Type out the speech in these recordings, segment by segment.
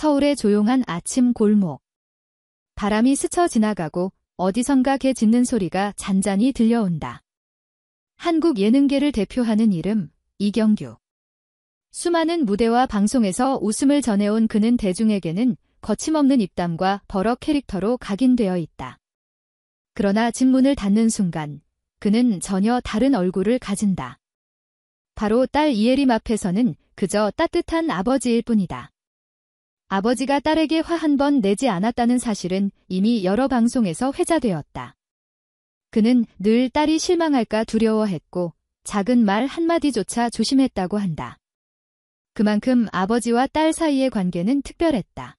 서울의 조용한 아침 골목. 바람이 스쳐 지나가고 어디선가 개 짖는 소리가 잔잔히 들려온다. 한국 예능계를 대표하는 이름, 이경규. 수많은 무대와 방송에서 웃음을 전해온 그는 대중에게는 거침없는 입담과 버럭 캐릭터로 각인되어 있다. 그러나 직문을 닫는 순간 그는 전혀 다른 얼굴을 가진다. 바로 딸 이혜림 앞에서는 그저 따뜻한 아버지일 뿐이다. 아버지가 딸에게 화 한 번 내지 않았다는 사실은 이미 여러 방송에서 회자되었다. 그는 늘 딸이 실망할까 두려워했고 작은 말 한마디조차 조심했다고 한다. 그만큼 아버지와 딸 사이의 관계는 특별했다.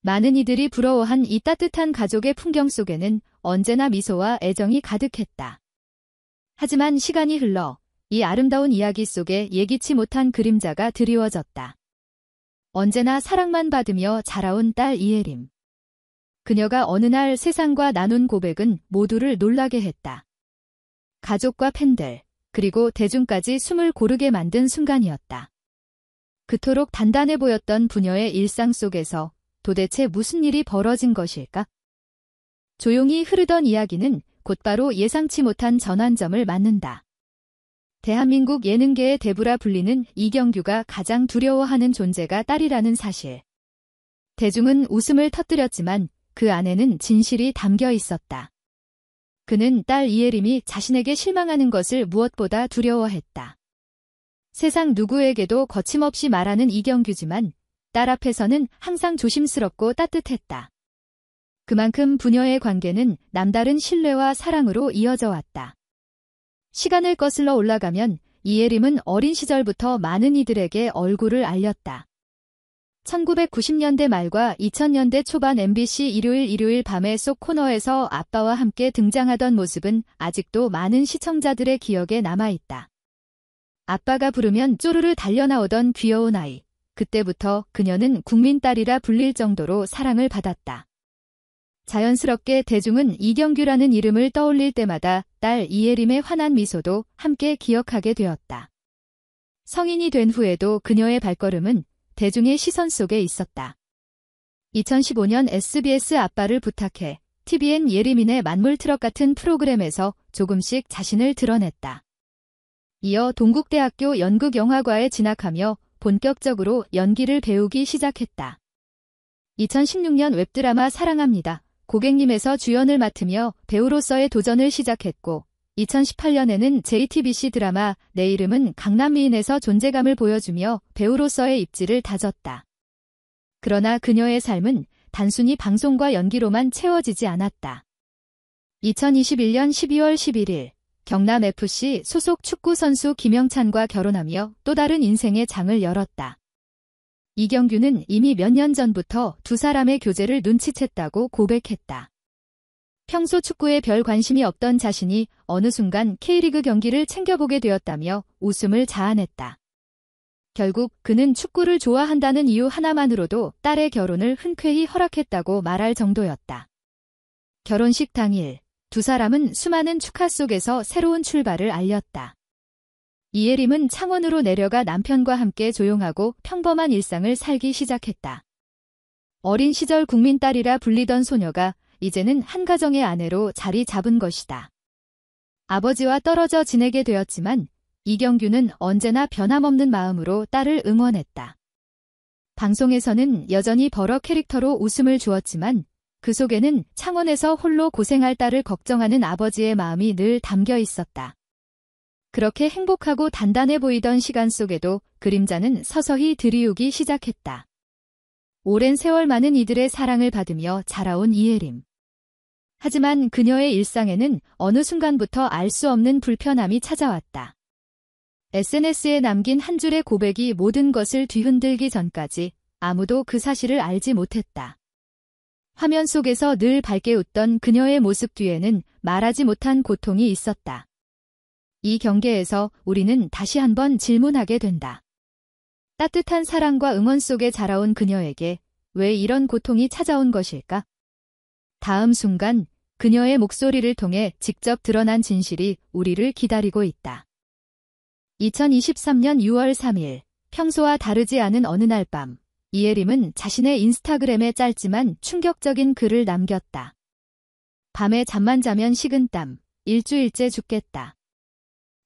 많은 이들이 부러워한 이 따뜻한 가족의 풍경 속에는 언제나 미소와 애정이 가득했다. 하지만 시간이 흘러 이 아름다운 이야기 속에 예기치 못한 그림자가 드리워졌다. 언제나 사랑만 받으며 자라온 딸 이혜림. 그녀가 어느 날 세상과 나눈 고백은 모두를 놀라게 했다. 가족과 팬들, 그리고 대중까지 숨을 고르게 만든 순간이었다. 그토록 단단해 보였던 부녀의 일상 속에서 도대체 무슨 일이 벌어진 것일까? 조용히 흐르던 이야기는 곧바로 예상치 못한 전환점을 맞는다. 대한민국 예능계의 대부라 불리는 이경규가 가장 두려워하는 존재가 딸이라는 사실. 대중은 웃음을 터뜨렸지만 그 안에는 진실이 담겨 있었다. 그는 딸 이혜림이 자신에게 실망하는 것을 무엇보다 두려워했다. 세상 누구에게도 거침없이 말하는 이경규지만 딸 앞에서는 항상 조심스럽고 따뜻했다. 그만큼 부녀의 관계는 남다른 신뢰와 사랑으로 이어져 왔다. 시간을 거슬러 올라가면 이혜림은 어린 시절부터 많은 이들에게 얼굴을 알렸다. 1990년대 말과 2000년대 초반 MBC 일요일 밤의 속 코너에서 아빠와 함께 등장하던 모습은 아직도 많은 시청자들의 기억에 남아있다. 아빠가 부르면 쪼르르 달려나오던 귀여운 아이. 그때부터 그녀는 국민딸이라 불릴 정도로 사랑을 받았다. 자연스럽게 대중은 이경규라는 이름을 떠올릴 때마다 딸 이혜림의 환한 미소도 함께 기억하게 되었다. 성인이 된 후에도 그녀의 발걸음은 대중의 시선 속에 있었다. 2015년 SBS 아빠를 부탁해 TVN 예림인의 만물트럭 같은 프로그램에서 조금씩 자신을 드러냈다. 이어 동국대학교 연극영화과에 진학하며 본격적으로 연기를 배우기 시작했다. 2016년 웹드라마 사랑합니다. 고객님에서 주연을 맡으며 배우로서의 도전을 시작했고 2018년에는 JTBC 드라마 내 이름은 강남미인에서 존재감을 보여주며 배우로서의 입지를 다졌다. 그러나 그녀의 삶은 단순히 방송과 연기로만 채워지지 않았다. 2021년 12월 11일 경남FC 소속 축구선수 김영찬과 결혼하며 또 다른 인생의 장을 열었다. 이경규는 이미 몇 년 전부터 두 사람의 교제를 눈치챘다고 고백했다. 평소 축구에 별 관심이 없던 자신이 어느 순간 K리그 경기를 챙겨보게 되었다며 웃음을 자아냈다. 결국 그는 축구를 좋아한다는 이유 하나만으로도 딸의 결혼을 흔쾌히 허락했다고 말할 정도였다. 결혼식 당일 두 사람은 수많은 축하 속에서 새로운 출발을 알렸다. 이혜림은 창원으로 내려가 남편과 함께 조용하고 평범한 일상을 살기 시작했다. 어린 시절 국민딸이라 불리던 소녀가 이제는 한 가정의 아내로 자리 잡은 것이다. 아버지와 떨어져 지내게 되었지만 이경규는 언제나 변함없는 마음으로 딸을 응원했다. 방송에서는 여전히 버럭 캐릭터로 웃음을 주었지만 그 속에는 창원에서 홀로 고생할 딸을 걱정하는 아버지의 마음이 늘 담겨 있었다. 그렇게 행복하고 단단해 보이던 시간 속에도 그림자는 서서히 드리우기 시작했다. 오랜 세월 많은 이들의 사랑을 받으며 자라온 이혜림. 하지만 그녀의 일상에는 어느 순간부터 알 수 없는 불편함이 찾아왔다. SNS에 남긴 한 줄의 고백이 모든 것을 뒤흔들기 전까지 아무도 그 사실을 알지 못했다. 화면 속에서 늘 밝게 웃던 그녀의 모습 뒤에는 말하지 못한 고통이 있었다. 이 경계에서 우리는 다시 한번 질문하게 된다. 따뜻한 사랑과 응원 속에 자라온 그녀에게 왜 이런 고통이 찾아온 것일까? 다음 순간 그녀의 목소리를 통해 직접 드러난 진실이 우리를 기다리고 있다. 2023년 6월 3일 평소와 다르지 않은 어느 날 밤 이혜림은 자신의 인스타그램에 짧지만 충격적인 글을 남겼다. 밤에 잠만 자면 식은땀, 일주일째 죽겠다.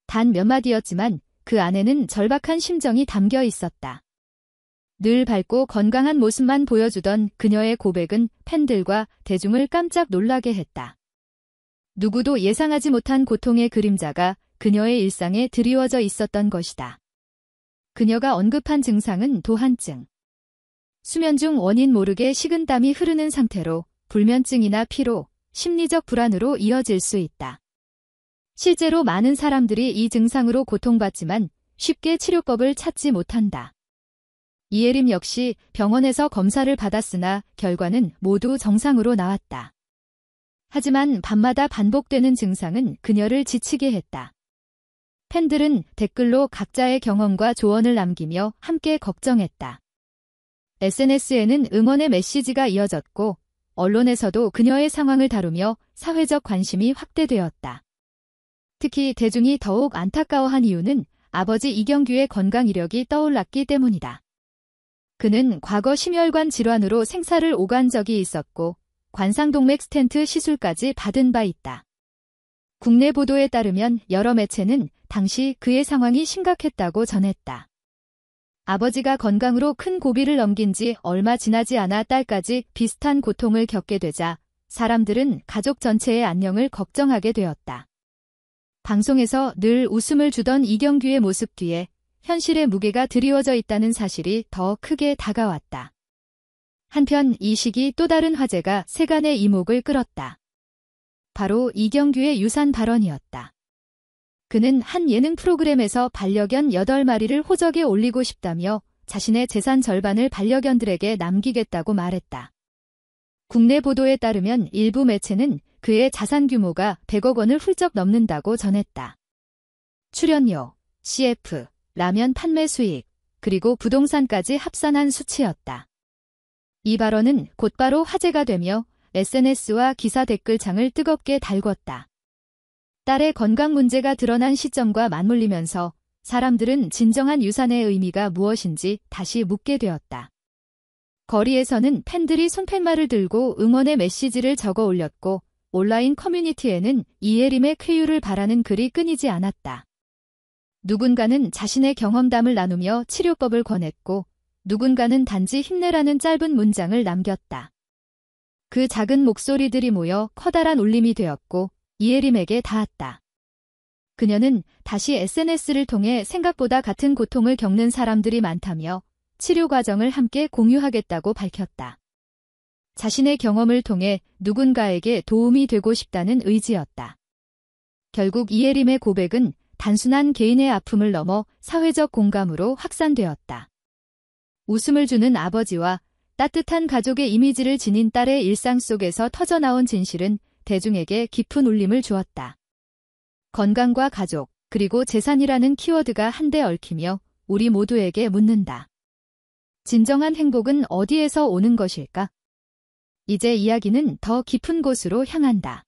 단 몇 마디였지만 그 안에는 절박한 심정이 담겨 있었다. 늘 밝고 건강한 모습만 보여주던 그녀의 고백은 팬들과 대중을 깜짝 놀라게 했다. 누구도 예상하지 못한 고통의 그림자가 그녀의 일상에 드리워져 있었던 것이다. 그녀가 언급한 증상은 도한증. 수면 중 원인 모르게 식은땀이 흐르는 상태로 불면증이나 피로, 심리적 불안으로 이어질 수 있다. 실제로 많은 사람들이 이 증상으로 고통받지만 쉽게 치료법을 찾지 못한다. 이혜림 역시 병원에서 검사를 받았으나 결과는 모두 정상으로 나왔다. 하지만 밤마다 반복되는 증상은 그녀를 지치게 했다. 팬들은 댓글로 각자의 경험과 조언을 남기며 함께 걱정했다. SNS에는 응원의 메시지가 이어졌고 언론에서도 그녀의 상황을 다루며 사회적 관심이 확대되었다. 특히 대중이 더욱 안타까워한 이유는 아버지 이경규의 건강 이력이 떠올랐기 때문이다. 그는 과거 심혈관 질환으로 생사를 오간 적이 있었고 관상동맥 스텐트 시술까지 받은 바 있다. 국내 보도에 따르면 여러 매체는 당시 그의 상황이 심각했다고 전했다. 아버지가 건강으로 큰 고비를 넘긴 지 얼마 지나지 않아 딸까지 비슷한 고통을 겪게 되자 사람들은 가족 전체의 안녕을 걱정하게 되었다. 방송에서 늘 웃음을 주던 이경규의 모습 뒤에 현실의 무게가 드리워져 있다는 사실이 더 크게 다가왔다. 한편 이 시기 또 다른 화제가 세간의 이목을 끌었다. 바로 이경규의 유산 발언이었다. 그는 한 예능 프로그램에서 반려견 8마리를 호적에 올리고 싶다며 자신의 재산 절반을 반려견들에게 남기겠다고 말했다. 국내 보도에 따르면 일부 매체는 그의 자산 규모가 100억 원을 훌쩍 넘는다고 전했다. 출연료, CF, 라면 판매 수익, 그리고 부동산까지 합산한 수치였다. 이 발언은 곧바로 화제가 되며 SNS와 기사 댓글창을 뜨겁게 달궜다. 딸의 건강 문제가 드러난 시점과 맞물리면서 사람들은 진정한 유산의 의미가 무엇인지 다시 묻게 되었다. 거리에서는 팬들이 손팻말을 들고 응원의 메시지를 적어 올렸고 온라인 커뮤니티에는 이혜림의 쾌유를 바라는 글이 끊이지 않았다. 누군가는 자신의 경험담을 나누며 치료법을 권했고 누군가는 단지 힘내라는 짧은 문장을 남겼다. 그 작은 목소리들이 모여 커다란 울림이 되었고 이혜림에게 닿았다. 그녀는 다시 SNS를 통해 생각보다 같은 고통을 겪는 사람들이 많다며 치료 과정을 함께 공유하겠다고 밝혔다. 자신의 경험을 통해 누군가에게 도움이 되고 싶다는 의지였다. 결국 이혜림의 고백은 단순한 개인의 아픔을 넘어 사회적 공감으로 확산되었다. 웃음을 주는 아버지와 따뜻한 가족의 이미지를 지닌 딸의 일상 속에서 터져나온 진실은 대중에게 깊은 울림을 주었다. 건강과 가족, 그리고 재산이라는 키워드가 한데 얽히며 우리 모두에게 묻는다. 진정한 행복은 어디에서 오는 것일까? 이제 이야기는 더 깊은 곳으로 향한다.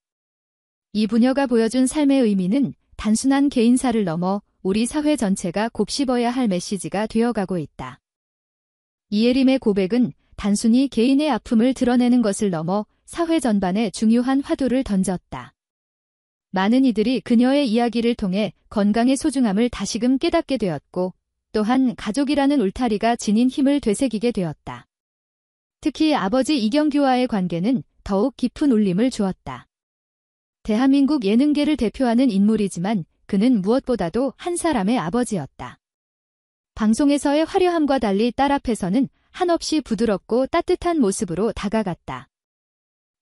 이 부녀가 보여준 삶의 의미는 단순한 개인사를 넘어 우리 사회 전체가 곱씹어야 할 메시지가 되어가고 있다. 이혜림의 고백은 단순히 개인의 아픔을 드러내는 것을 넘어 사회 전반에 중요한 화두를 던졌다. 많은 이들이 그녀의 이야기를 통해 건강의 소중함을 다시금 깨닫게 되었고 또한 가족이라는 울타리가 지닌 힘을 되새기게 되었다. 특히 아버지 이경규와의 관계는 더욱 깊은 울림을 주었다. 대한민국 예능계를 대표하는 인물이지만 그는 무엇보다도 한 사람의 아버지였다. 방송에서의 화려함과 달리 딸 앞에서는 한없이 부드럽고 따뜻한 모습으로 다가갔다.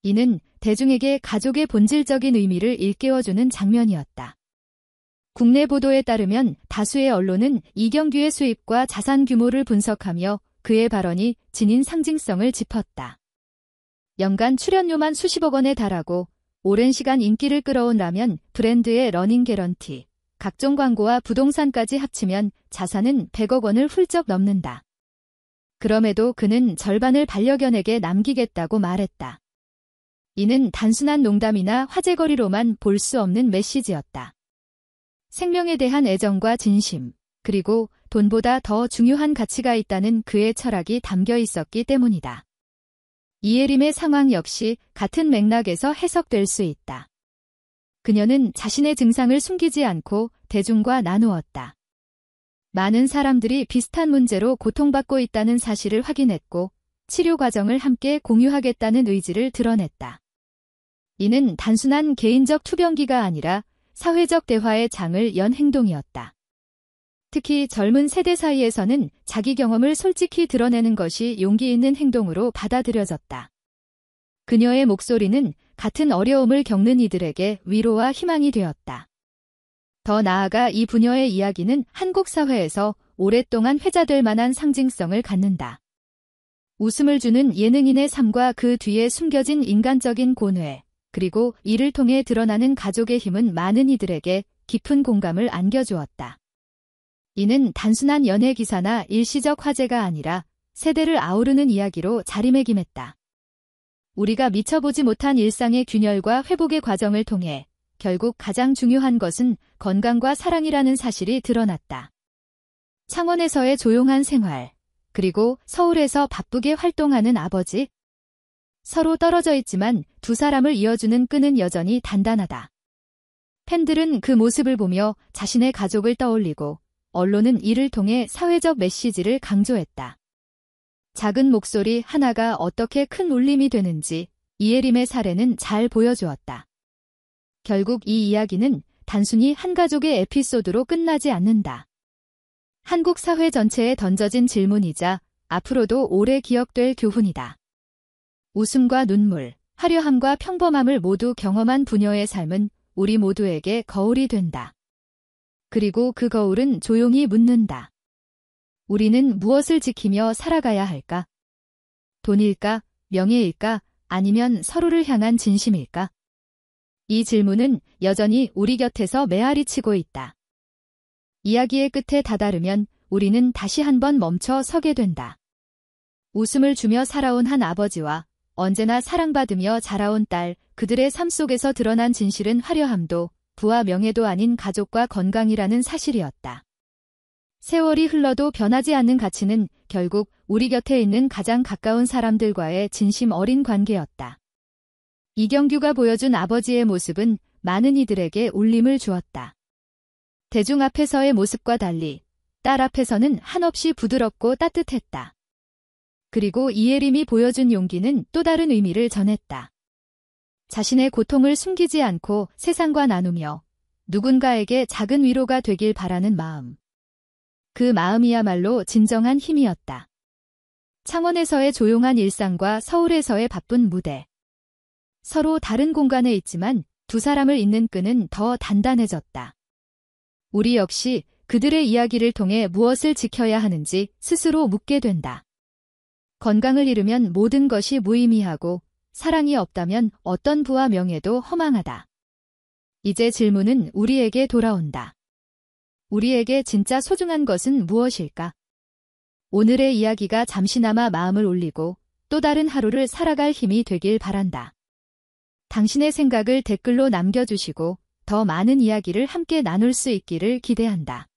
이는 대중에게 가족의 본질적인 의미를 일깨워주는 장면이었다. 국내 보도에 따르면 다수의 언론은 이경규의 수입과 자산 규모를 분석하며 그의 발언이 지닌 상징성을 짚었다. 연간 출연료만 수십억 원에 달하고 오랜 시간 인기를 끌어온 라면 브랜드의 러닝 개런티, 각종 광고와 부동산까지 합치면 자산은 100억 원을 훌쩍 넘는다. 그럼에도 그는 절반을 반려견에게 남기겠다고 말했다. 이는 단순한 농담이나 화제거리로만 볼 수 없는 메시지였다. 생명에 대한 애정과 진심, 그리고 돈보다 더 중요한 가치가 있다는 그의 철학이 담겨 있었기 때문이다. 이예림의 상황 역시 같은 맥락에서 해석될 수 있다. 그녀는 자신의 증상을 숨기지 않고 대중과 나누었다. 많은 사람들이 비슷한 문제로 고통받고 있다는 사실을 확인했고 치료 과정을 함께 공유하겠다는 의지를 드러냈다. 이는 단순한 개인적 투병기가 아니라 사회적 대화의 장을 연 행동이었다. 특히 젊은 세대 사이에서는 자기 경험을 솔직히 드러내는 것이 용기 있는 행동으로 받아들여졌다. 그녀의 목소리는 같은 어려움을 겪는 이들에게 위로와 희망이 되었다. 더 나아가 이 부녀의 이야기는 한국 사회에서 오랫동안 회자될 만한 상징성을 갖는다. 웃음을 주는 예능인의 삶과 그 뒤에 숨겨진 인간적인 고뇌, 그리고 이를 통해 드러나는 가족의 힘은 많은 이들에게 깊은 공감을 안겨주었다. 이는 단순한 연예 기사나 일시적 화제가 아니라 세대를 아우르는 이야기로 자리매김했다. 우리가 미쳐보지 못한 일상의 균열과 회복의 과정을 통해 결국 가장 중요한 것은 건강과 사랑이라는 사실이 드러났다. 창원에서의 조용한 생활, 그리고 서울에서 바쁘게 활동하는 아버지. 서로 떨어져 있지만 두 사람을 이어주는 끈은 여전히 단단하다. 팬들은 그 모습을 보며 자신의 가족을 떠올리고 언론은 이를 통해 사회적 메시지를 강조했다. 작은 목소리 하나가 어떻게 큰 울림이 되는지 이예림의 사례는 잘 보여주었다. 결국 이 이야기는 단순히 한 가족의 에피소드로 끝나지 않는다. 한국 사회 전체에 던져진 질문이자 앞으로도 오래 기억될 교훈이다. 웃음과 눈물, 화려함과 평범함을 모두 경험한 부녀의 삶은 우리 모두에게 거울이 된다. 그리고 그 거울은 조용히 묻는다. 우리는 무엇을 지키며 살아가야 할까? 돈일까? 명예일까? 아니면 서로를 향한 진심일까? 이 질문은 여전히 우리 곁에서 메아리 치고 있다. 이야기의 끝에 다다르면 우리는 다시 한번 멈춰 서게 된다. 웃음을 주며 살아온 한 아버지와 언제나 사랑받으며 자라온 딸, 그들의 삶 속에서 드러난 진실은 화려함도 부와 명예도 아닌 가족과 건강이라는 사실이었다. 세월이 흘러도 변하지 않는 가치는 결국 우리 곁에 있는 가장 가까운 사람들과의 진심 어린 관계였다. 이경규가 보여준 아버지의 모습은 많은 이들에게 울림을 주었다. 대중 앞에서의 모습과 달리 딸 앞에서는 한없이 부드럽고 따뜻했다. 그리고 이예림이 보여준 용기는 또 다른 의미를 전했다. 자신의 고통을 숨기지 않고 세상과 나누며 누군가에게 작은 위로가 되길 바라는 마음. 그 마음이야말로 진정한 힘이었다. 창원에서의 조용한 일상과 서울에서의 바쁜 무대. 서로 다른 공간에 있지만 두 사람을 잇는 끈은 더 단단해졌다. 우리 역시 그들의 이야기를 통해 무엇을 지켜야 하는지 스스로 묻게 된다. 건강을 잃으면 모든 것이 무의미하고 사랑이 없다면 어떤 부와 명예도 허망하다. 이제 질문은 우리에게 돌아온다. 우리에게 진짜 소중한 것은 무엇일까? 오늘의 이야기가 잠시나마 마음을 울리고 또 다른 하루를 살아갈 힘이 되길 바란다. 당신의 생각을 댓글로 남겨주시고 더 많은 이야기를 함께 나눌 수 있기를 기대한다.